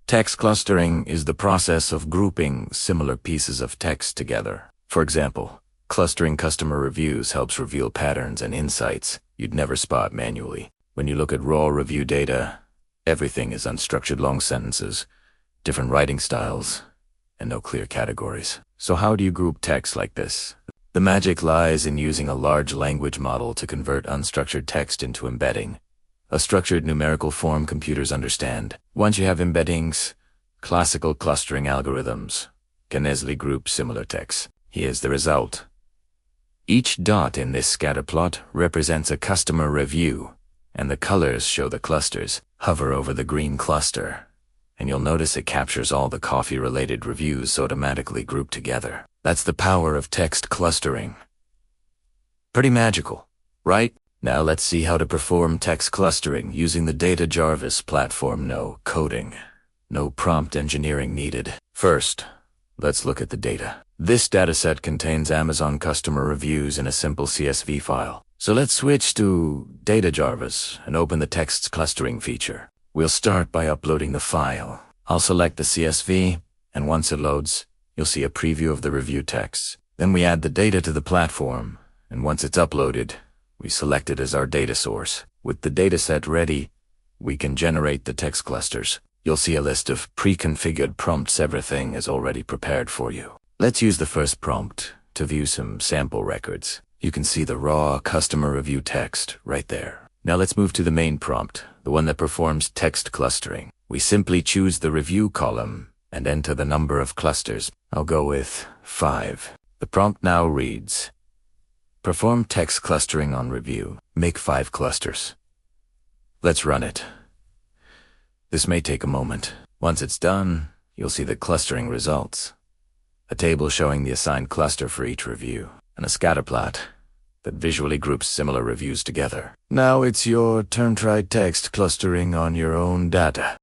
Text clustering is the process of grouping similar pieces of text together. For example, clustering customer reviews helps reveal patterns and insights you'd never spot manually. When you look at raw review data, everything is unstructured long sentences, different writing styles, and no clear categories. So how do you group text like this? The magic lies in using a large language model to convert unstructured text into embedding, a structured numerical form computers understand. Once you have embeddings, classical clustering algorithms can easily group similar text. Here's the result. Each dot in this scatter plot represents a customer review, and the colors show the clusters. Hover over the green cluster, and you'll notice it captures all the coffee-related reviews automatically grouped together. That's the power of text clustering. Pretty magical, right? Now let's see how to perform text clustering using the Data Jarvis platform. No coding, no prompt engineering needed. First, let's look at the data. This dataset contains Amazon customer reviews in a simple CSV file. So let's switch to Data Jarvis and open the text clustering feature. We'll start by uploading the file. I'll select the CSV, and once it loads, you'll see a preview of the review text. Then we add the data to the platform, and once it's uploaded, we select it as our data source. With the dataset ready, we can generate the text clusters. You'll see a list of pre-configured prompts. Everything is already prepared for you. Let's use the first prompt to view some sample records. You can see the raw customer review text right there. Now let's move to the main prompt, the one that performs text clustering. We simply choose the review column and enter the number of clusters. I'll go with 5. The prompt now reads, perform text clustering on review. Make 5 clusters. Let's run it. This may take a moment. Once it's done, you'll see the clustering results. A table showing the assigned cluster for each review, and a scatter plot that visually groups similar reviews together. Now it's your turn. Try text clustering on your own data.